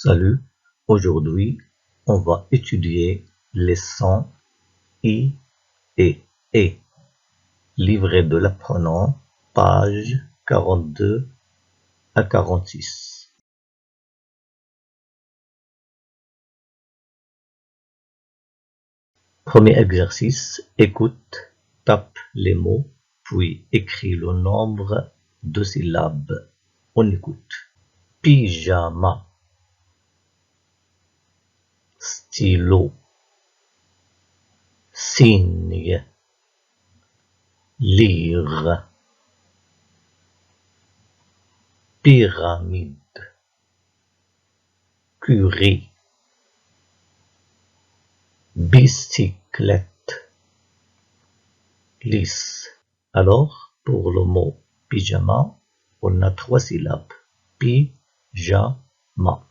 Salut, aujourd'hui on va étudier les sons I et E. Livret de l'apprenant, page 42 à 46. Premier exercice, écoute, tape les mots, puis écris le nombre de syllabes. On écoute. Pyjama, stylo, cygne, lire, pyramide, curry, bicyclette, lisse. Alors, pour le mot pyjama, on a 3 syllabes. Pyjama.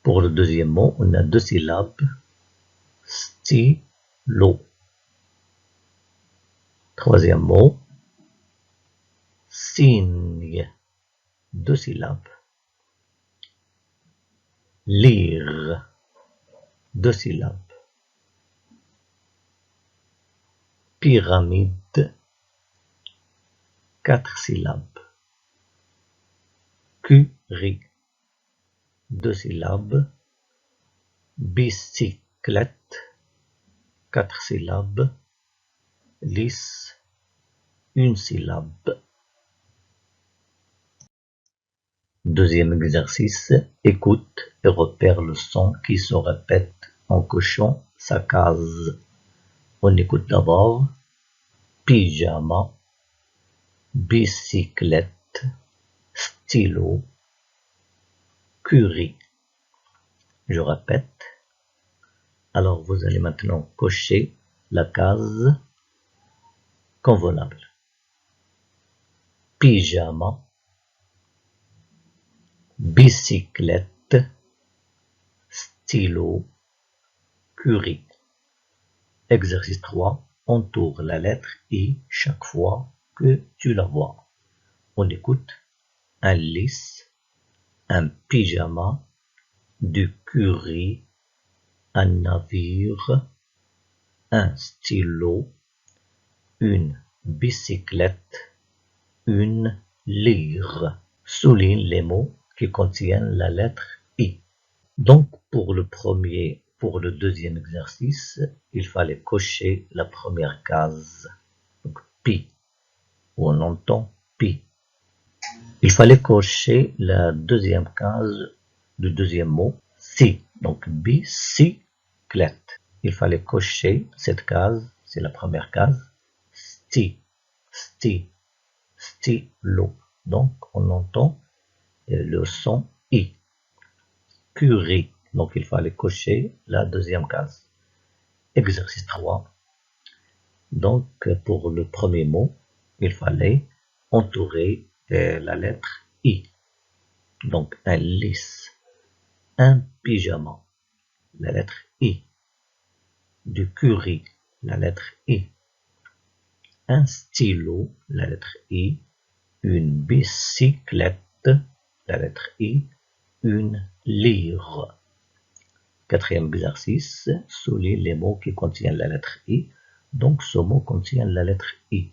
Pour le deuxième mot, on a 2 syllabes. Stylo. Troisième mot, cygne. 2 syllabes. Lire. 2 syllabes. Pyramide. 4 syllabes. Curry. 2 syllabes. Bicyclette. 4 syllabes. Lisse. 1 syllabe. Deuxième exercice, écoute et repère le son qui se répète en cochant sa case. On écoute d'abord pyjama, bicyclette, stylo, curry. Je répète. Alors vous allez maintenant cocher la case convenable. Pyjama, bicyclette, stylo, curry. Exercice 3. Entoure la lettre I chaque fois que tu la vois. On écoute un lisse, un pyjama, du curry, un navire, un stylo, une bicyclette, une lyre. Souligne les mots qui contiennent la lettre I. Donc, pour le deuxième exercice, il fallait cocher la première case. Donc, pi, où on entend pi. Il fallait cocher la deuxième case du deuxième mot, si. Donc, bicyclette. Il fallait cocher cette case, c'est la première case, stylo. Donc, on entend le son I. Curry. Donc, il fallait cocher la deuxième case. Exercice 3. Donc, pour le premier mot, il fallait entourer la lettre I. Donc, un lisse, un pyjama, la lettre I. Du curry, la lettre I. Un stylo, la lettre I. Une bicyclette, la lettre I. Une lyre. Quatrième exercice, souligne les mots qui contiennent la lettre I. Donc, ce mot contient la lettre I.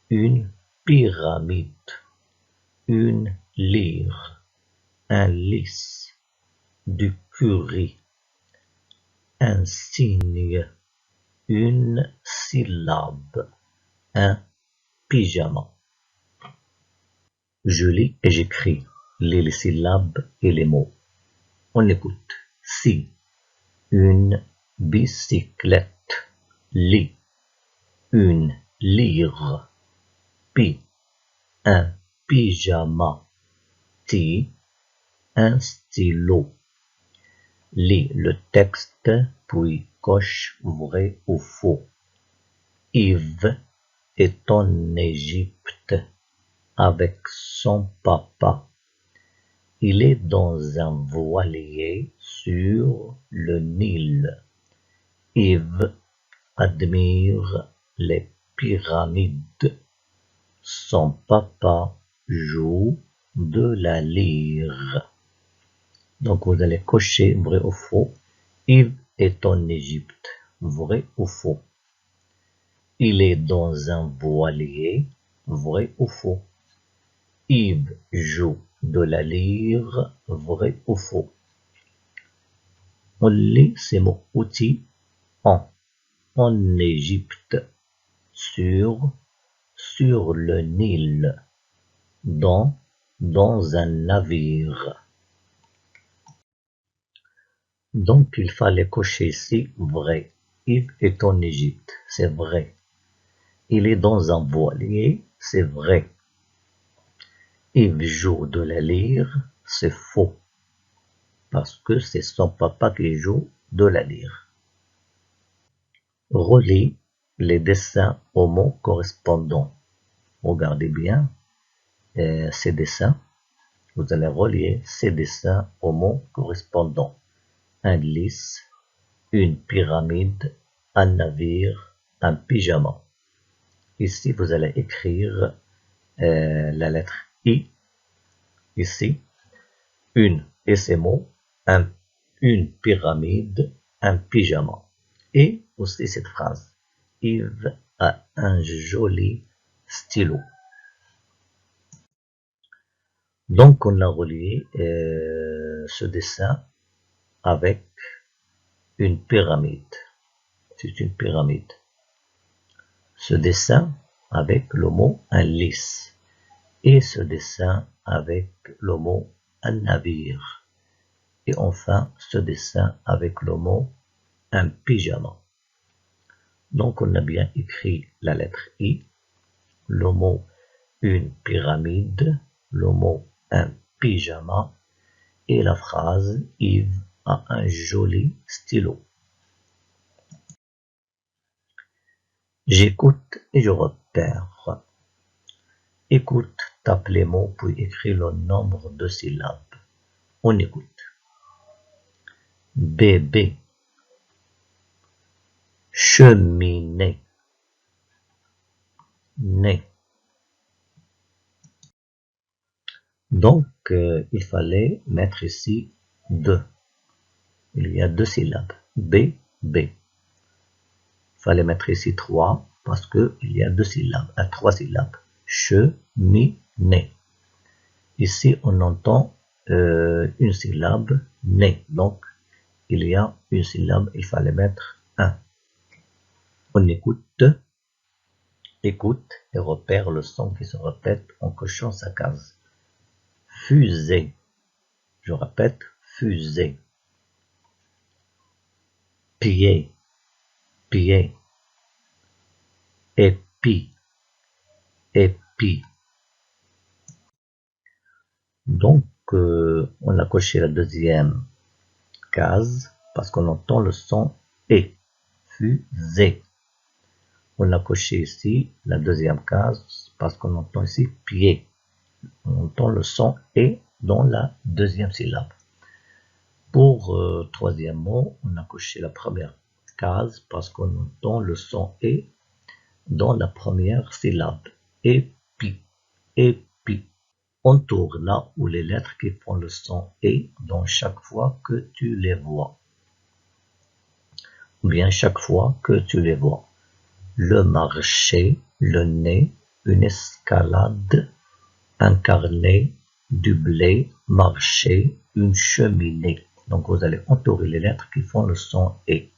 Une pyramide, une lyre, un lisse, du curry, un cygne, une syllabe, un pyjama. Je lis et j'écris les syllabes et les mots. On écoute. Si, une bicyclette, li, une lyre, pi, un pyjama, ti, un stylo. Lis le texte, puis coche vrai ou faux. Yves est en Égypte avec son papa. Il est dans un voilier sur le Nil. Yves admire les pyramides. Son papa joue de la lyre. Donc vous allez cocher vrai ou faux. Yves est en Égypte. Vrai ou faux? Il est dans un voilier. Vrai ou faux? Yves joue de la lyre. Vrai ou faux? On lit ces mots outils en Égypte, sur le Nil, dans un navire. Donc il fallait cocher ici vrai. Yves est en Égypte, c'est vrai. Il est dans un voilier, c'est vrai. Yves joue de la lyre, c'est faux. Parce que c'est son papa qui joue de la lyre. Relie les dessins aux mots correspondants. Regardez bien ces dessins. Vous allez relier ces dessins aux mots correspondants. Un lys, une pyramide, un navire, un pyjama. Ici, vous allez écrire la lettre I. Ici, une et ces mots, une pyramide, un pyjama. Et aussi cette phrase. Yves a un joli stylo. Donc, on a relié ce dessin avec une pyramide. C'est une pyramide. Ce dessin avec le mot un lys. Et ce dessin avec le mot un navire. Et enfin, ce dessin avec le mot un pyjama. Donc, on a bien écrit la lettre I, le mot une pyramide, le mot un pyjama et la phrase Yves a un joli stylo. J'écoute et je repère. Écoute, tape les mots puis écris le nombre de syllabes. On écoute. Bébé, cheminée, nez. Donc, il fallait mettre ici 2. Il y a 2 syllabes. B, B. Il fallait mettre ici 3 parce qu'il y a 2 syllabes, 3 syllabes. Cheminée. Ici, on entend une syllabe, né. Donc, il y a une syllabe, il fallait mettre 1. On écoute et repère le son qui se répète en cochant sa case. Fusée. Je répète, fusée. Pied, pied. Épi, épi. Donc, on a coché la deuxième case parce qu'on entend le son et. Fusée. On a coché ici la deuxième case parce qu'on entend ici pied. On entend le son et dans la deuxième syllabe. Pour troisième mot, on a coché la première case parce qu'on entend le son et dans la première syllabe. Épi, épi. On tourne là où les lettres qui font le son et dans chaque fois que tu les vois. Ou bien chaque fois que tu les vois. Le marché, le nez, une escalade, un carnet, du blé, marché, une cheminée. Donc vous allez entourer les lettres qui font le son et.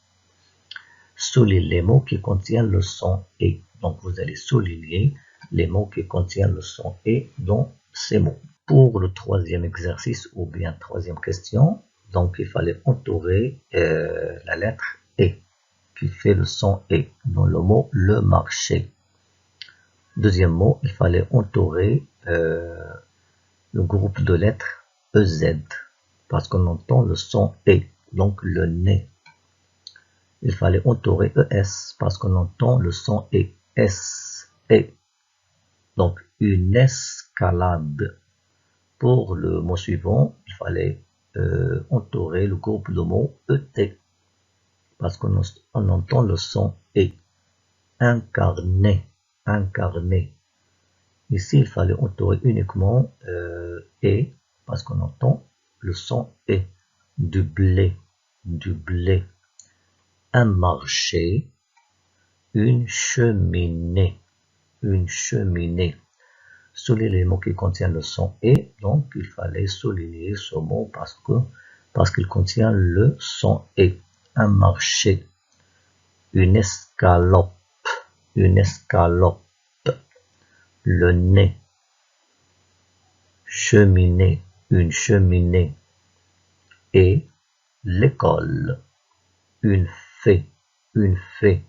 Soulignez les mots qui contiennent le son et. Donc vous allez souligner les mots qui contiennent le son et dans ces mots. Pour le troisième exercice ou bien troisième question, donc il fallait entourer la lettre et qui fait le son et dans le mot le marché. Deuxième mot, il fallait entourer le groupe de lettres EZ parce qu'on entend le son et, donc le nez. Il fallait entourer ES parce qu'on entend le son et, S, et. Donc une escalade. Pour le mot suivant, il fallait entourer le groupe de mots ET parce qu'on entend le son et. Incarné, incarné. Ici, il fallait entourer uniquement et parce qu'on entend le son E. Du blé, du blé. Un marché, une cheminée, une cheminée. Souligner les mots qui contiennent le son E, donc il fallait souligner ce mot parce qu'il contient le son E. Un marché, une escalope, une escalope. Le nez, cheminée, une cheminée. Et l'école, une fée, une fée.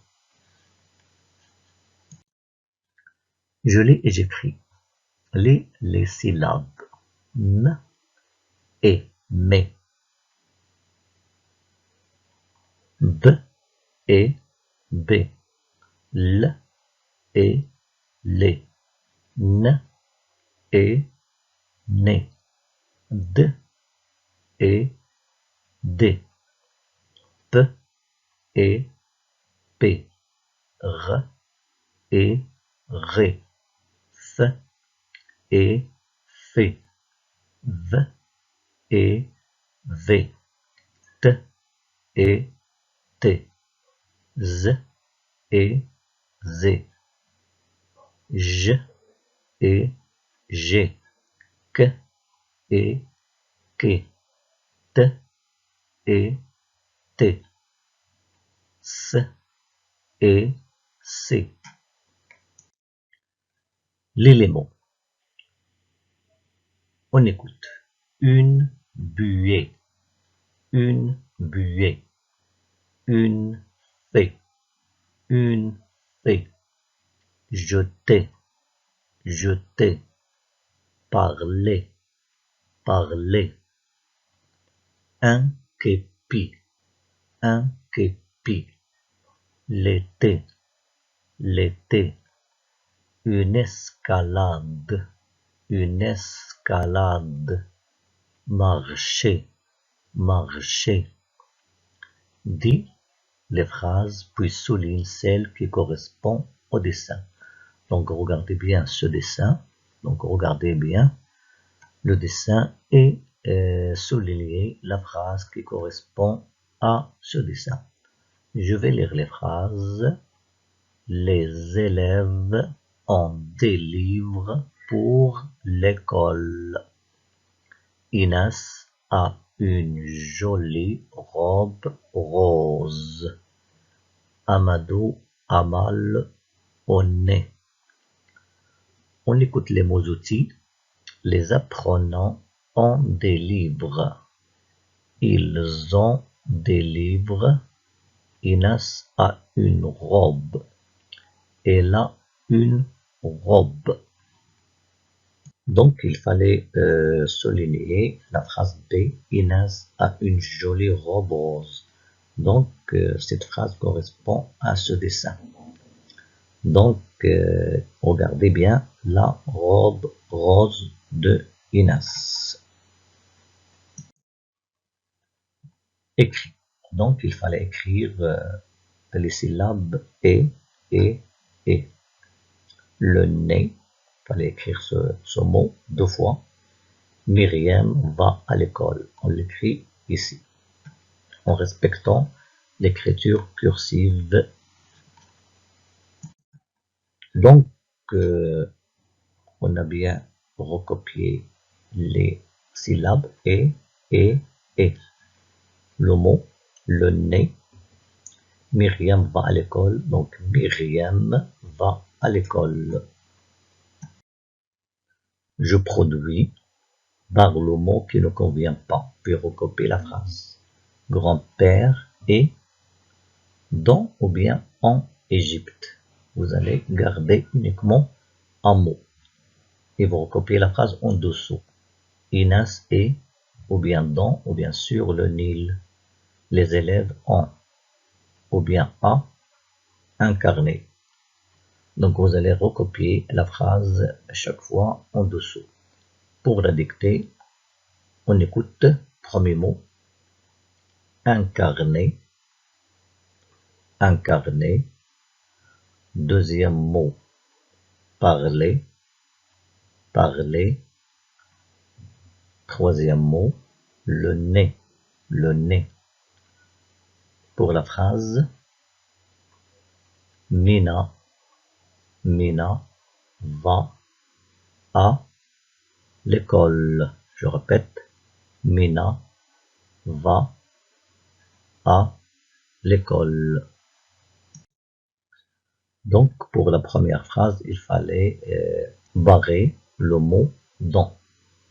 Je lis et j'écris. Lis les syllabes. N et mais. B et B. L et les. N et né. D et D. P et P. R et ré. F et fé. V et V. T et T. Z et Z. J et G. K et K. T et T. S et C. L'élément. On écoute. Une buée. Une buée. Une fée. Une fée. Jeter. Jeter. Parler. Parler. Un képi. Un képi. L'été. L'été. Une escalade. Une escalade. Marcher. Marcher. Dis les phrases puis souligne celle qui correspond au dessin. Donc regardez bien ce dessin. Donc regardez bien le dessin et soulignez la phrase qui correspond à ce dessin. Je vais lire les phrases. Les élèves ont des livres pour l'école. Inès a une jolie robe rose. Amadou a mal au nez. On écoute les mots outils. Les apprenants ont des livres. Ils ont des livres. Inès a une robe. Elle a une robe. Donc, il fallait souligner la phrase B. Inès a une jolie robe rose. Donc, cette phrase correspond à ce dessin. Donc, regardez bien la robe rose de Inès. Écrit. Donc, il fallait écrire les syllabes et. Le nez. Il fallait écrire ce mot 2 fois. Myriam va à l'école. On l'écrit ici. En respectant l'écriture cursive. Donc, on a bien recopié les syllabes et. Le mot, le nez. Myriam va à l'école. Donc, Myriam va à l'école. Je produis. Barre le mot qui ne convient pas, puis recopier la phrase. Grand-père est dans ou bien en Égypte. Vous allez garder uniquement un mot. Et vous recopiez la phrase en dessous. Inès est ou bien dans ou bien sur le Nil. Les élèves ont ou bien a un carnet. Donc vous allez recopier la phrase à chaque fois en dessous. Pour la dicter, on écoute premier mot. Incarner. Incarner. Deuxième mot. Parler. Parler. Troisième mot. le nez, le nez. Pour la phrase, Mina, Mina va à l'école. Je répète, Mina va à l'école. Donc, pour la première phrase, il fallait barrer le mot dans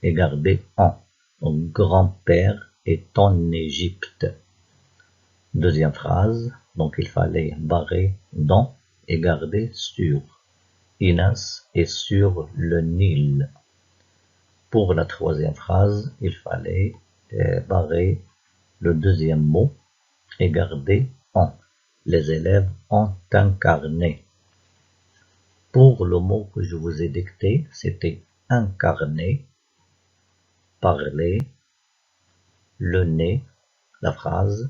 et garder en. Donc, grand-père est en Égypte. Deuxième phrase, donc il fallait barrer dans et garder sur. Inès est sur le Nil. Pour la troisième phrase, il fallait barrer le deuxième mot et garder en. Les élèves ont un carnet. Pour le mot que je vous ai dicté, c'était incarner, parler, le nez, la phrase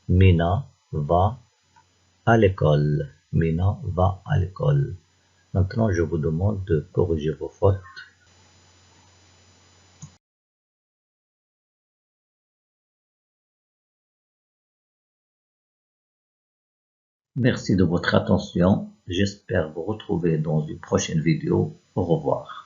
Mina va à l'école. Mina va à l'école. Maintenant, je vous demande de corriger vos fautes. Merci de votre attention. J'espère vous retrouver dans une prochaine vidéo. Au revoir.